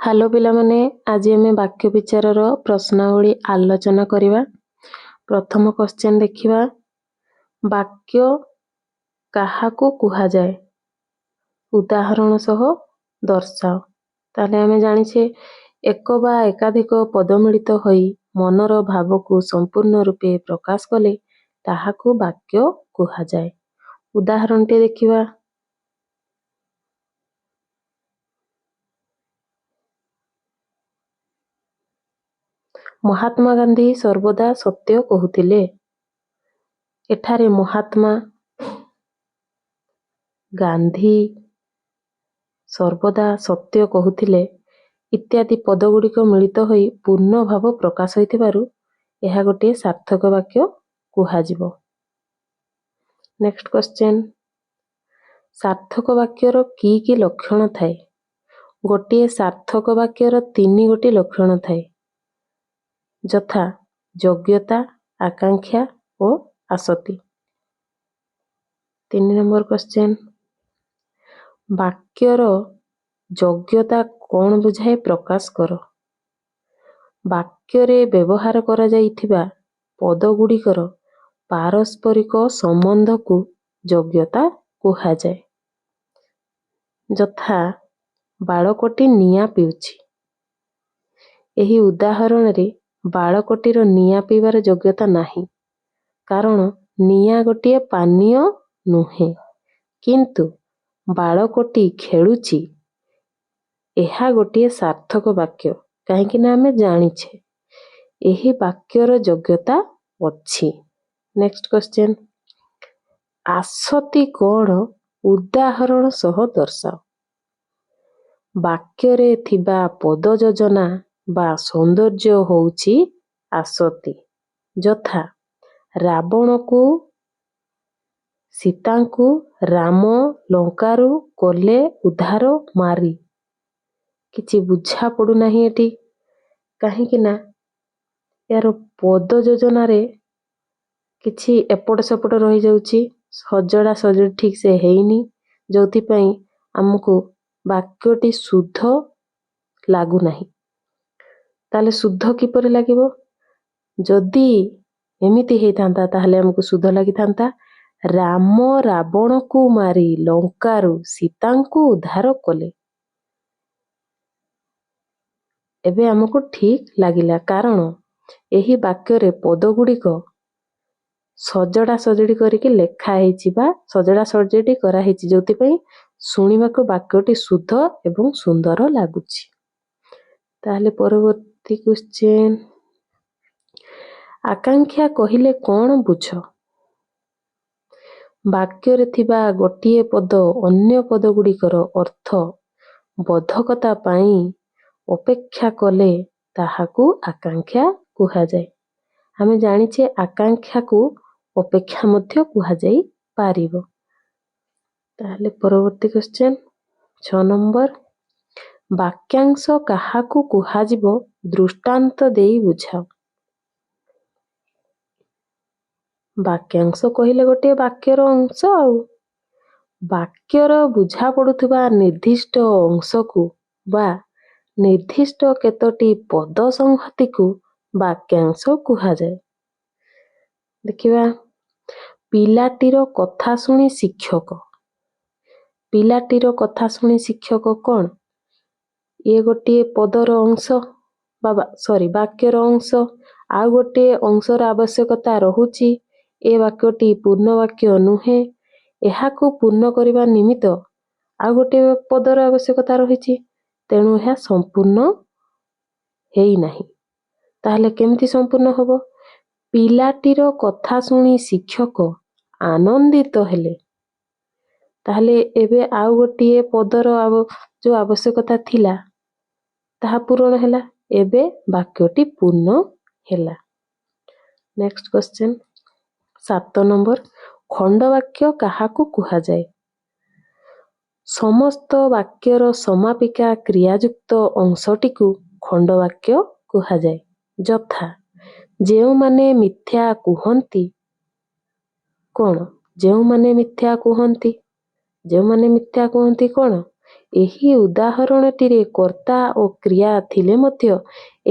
Hello पिलामाने आज आम वाक्य विचारर प्रश्नावली आलोचना करिबा। प्रथम क्वेश्चन देखिबा वाक्य काहाकू कुहा जाए उदाहरण सह दर्शाओ। ताले आमे जानिछे एक बा एकाधिक पद मिलित होई मनर भावकू संपूर्ण रूपे प्रकाश कले ताहाकू वाक्य कुहा जाए। उदाहरण टे देखिबा महात्मा गांधी सर्वदा सत्य कहूथिले। एठारे महात्मा गांधी सर्वदा सत्य कहूथिले इत्यादि पद गुड़िक मिलित होई पूर्ण भाव प्रकाश होइथिबारु एहा गोटे सार्थक वाक्य कुहाजिबो। नेक्स्ट क्वेश्चन सार्थक वाक्यर की लक्षण थाए? गोटे सार्थक वाक्यर 3 गोटी लक्षण थाए यथा योग्यता, आकांक्षा और आसक्ति। 3 नंबर क्वेश्चन वाक्यर योग्यता कौन बुझाए प्रकाश कर। वाक्य रे व्यवहार करा जाइथिबा पद गुड़िकर पारस्परिक संबंध को योग्यता कुहा जाए। यथा बालकटी निया पिउछि। एही उदाहरण रे बालकटीर निया पीबार योग्यता नाही कारण निया गोटे पानीय नुहे किंतु बालकटी खेलुछि। एहा गोटे सार्थक वाक्य काहेकि ना आमे जानिछे एही वाक्यर योग्यता अछि। नेक्स्ट क्वेश्चन आसक्ति कोण उदाहरण सह दर्शाओ। वाक्य रे थिबा पद योजना बा सौंदर्य होउछि आसक्ति। यथा रावण को सीता को राम लंकारु कोले उद्धार मारी। किछि बुझा पड़ू नाही एटी काहेकि ना यार पद योजना रे किछि एपट सेपट रही जाउछि सजड़ा सजड़ी ठीक से हेइनी जोथि पई हमकु वाक्यटी शुद्ध लागू नाही। ताले शुद्ध किपर लागिबो जदि एमिति हेइथांता ताहले हमकु शुद्ध लागि थांता राम रावण को मारी लंकारु सीता को उद्धार कले। एबे हमकु ठीक लागिला कारण एही वाक्य रे पद गुड़िक सजड़ा सजड़ी करके लेखा हेछि बा सजड़ा सजड़ी करा हेछि जोथि पई सुनिबाको वाक्यटी शुद्ध एवं सुंदर लागुछि। ताहले परवर्ती क्वेश्चन आकांक्षा कहिले कोन बुझ। वाक्य रे थिबा गोटिए पद अन्य पद गुड़िकर अर्थ बोधकता पाई अपेक्षा कले ताहाकू आकांक्षा कुहा जाए। हमें जानिछे आकांक्षा को अपेक्षा मध्य कुहा जाई पारिबो। ताहले परवर्ती क्वेश्चन 6 नंबर वाक्यांश काहाकू कुहाजिबो दृष्टांत देई बुझाओ। वाक्यांश कहिले गोटे वाक्यर अंश आउ वाक्यर बुझा पड़ुथिबा निर्दिष्ट अंश को बा निर्दिष्ट केतोटी पद संहति को वाक्यांश कुहा जाए। देखिबा पिलाटीर कथा सुनी शिक्षक। पिलाटीर कथा सुनी शिक्षक कोन ये गोटे पदर अंश बाबा सॉरी वाक्यर अंश आ गोटे अंशर आवश्यकता रहुची ए वाक्यटी पूर्ण वाक्य नुहे एहाकू पूर्ण करिबा निमित्त आ गोटे पदर आवश्यकता रहिछि तेणु यह संपूर्ण हेई नाही। ताहले केमिति संपूर्ण होबो पिलाटीर कथा सुनी शिक्षक आनंदित हेले। ताहले एबे आ गोटे पदर जो आवश्यकता थिला ताहा पूर्ण हैला एबे वाक्यटी पूर्ण हैला। नेक्स्ट क्वेश्चन 7 नंबर खंड वाक्य काहाकू कुहा जाए। समस्त वाक्यर समापिका क्रियायुक्त अंशटी को खंड वाक्य कुहा जाए। यथा जेउ माने मिथ्या कुहंती कोन जेउ माने मिथ्या कुहंती जेउ माने मिथ्या कुहंती कोन ଏହି ଉଦାହରଣଟିରେ କର୍ତ୍ତା ଓ କ୍ରିୟା ଥିଲେ ମଧ୍ୟ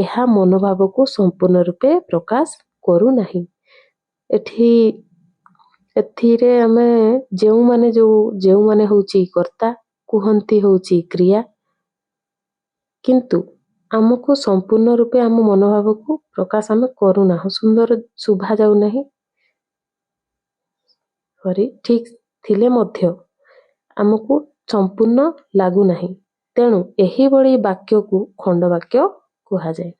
ଏହା ମନୋଭାବକୁ ସମ୍ପୂର୍ଣ୍ଣ ରୂପେ ପ୍ରକାଶ କରୁନାହିଁ। ଏଥିରେ ଆମେ ଯେଉଁମାନେ ହେଉଛି କର୍ତ୍ତା, କୁହନ୍ତି ହେଉଛି କ୍ରିୟା, କିନ୍ତୁ ଆମକୁ ସମ୍ପୂର୍ଣ୍ଣ ରୂପେ ଆମ ମନୋଭାବକୁ ପ୍ରକାଶ ଆମେ କରୁନାହୁଁ। ସୁନ୍ଦର ଶୁଭା ଯାଉନାହିଁ, ଠିକ୍ ଥିଲେ ମଧ୍ୟ ଆମକୁ ସମ୍ପୂର୍ଣ୍ଣ ଲାଗୁନାହିଁ। ତେଣୁ ଏହିଭଳି ବାକ୍ୟକୁ ଖଣ୍ଡବାକ୍ୟ କୁହାଯାଏ।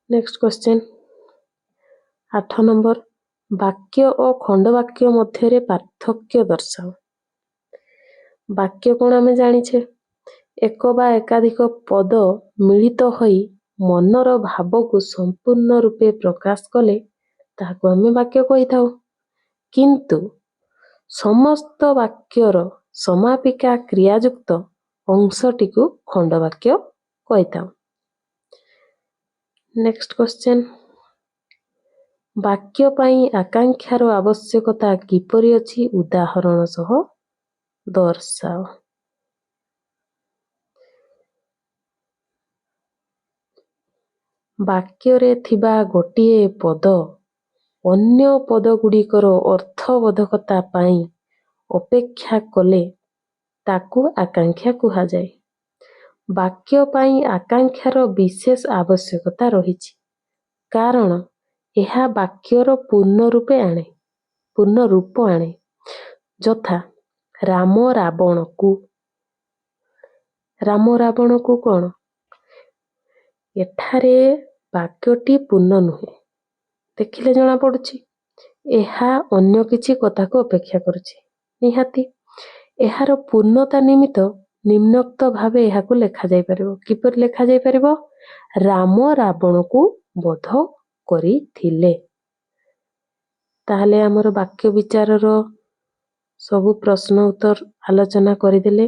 ନେକ୍ସଟ କ୍ୱେଶ୍ଚନ 8 ନମ୍ବର, ବାକ୍ୟ ଓ ଖଣ୍ଡବାକ୍ୟ ମଧ୍ୟରେ ପାର୍ଥକ୍ୟ ଦର୍ଶାଅ। ବାକ୍ୟ କ'ଣ ଆମେ ଜାଣିଛେ? ଏକ ବା ଏକାଧିକ ପଦ ମିଳିତ ହୋଇ ମନର ଭାବକୁ ସମ୍ପୂର୍ଣ୍ଣ ରୂପେ ପ୍ରକାଶ କଲେ ତାହାକୁ ଆମେ ବାକ୍ୟ କହିଥାଉ। କିନ୍ତୁ ସମସ୍ତ ବାକ୍ୟର ସମାପିକା କ୍ରିୟାଯୁକ୍ତ ଅଂଶଟିକୁ ଖଣ୍ଡବାକ୍ୟ କହିଥାଉ। ନେକ୍ସଟ କ୍ୱେଶ୍ଚନ, ବାକ୍ୟ ପାଇଁ ଆକାଂକ୍ଷାର ଆବଶ୍ୟକତା କିପରି ଅଛି ଉଦାହରଣ ସହ ଦର୍ଶାଅ। ବାକ୍ୟରେ ଥିବା ଗୋଟିଏ ପଦ ଅନ୍ୟ ପଦଗୁଡ଼ିକର ଅର୍ଥବୋଧକତା ପାଇଁ ଅପେକ୍ଷା କଲେ ତାକୁ ଆକାଂକ୍ଷା କୁହାଯାଏ। ବାକ୍ୟ ପାଇଁ ଆକାଂକ୍ଷାର ବିଶେଷ ଆବଶ୍ୟକତା ରହିଛି, କାରଣ ଏହା ବାକ୍ୟର ପୂର୍ଣ୍ଣ ରୂପ ଆଣେ। ଯଥା ରାମ ରାବଣକୁ କ'ଣ? ଏଠାରେ ବାକ୍ୟଟି ପୂର୍ଣ୍ଣ ନୁହେଁ, ଦେଖିଲେ ଜଣାପଡ଼ୁଛି। ଏହା ଅନ୍ୟ କିଛି କଥାକୁ ଅପେକ୍ଷା କରୁଛି। ନିହାତି ଏହାର ପୂର୍ଣ୍ଣତା ନିମିତ୍ତ ନିମ୍ନୋକ୍ତ ଭାବେ ଏହାକୁ ଲେଖାଯାଇପାରିବ। କିପରି ଲେଖାଯାଇପାରିବ? ରାମ ରାବଣକୁ ବଧ କରିଥିଲେ। ତାହେଲେ ଆମର ବାକ୍ୟ ବିଚାରର ସବୁ ପ୍ରଶ୍ନ ଉତ୍ତର ଆଲୋଚନା କରିଦେଲେ।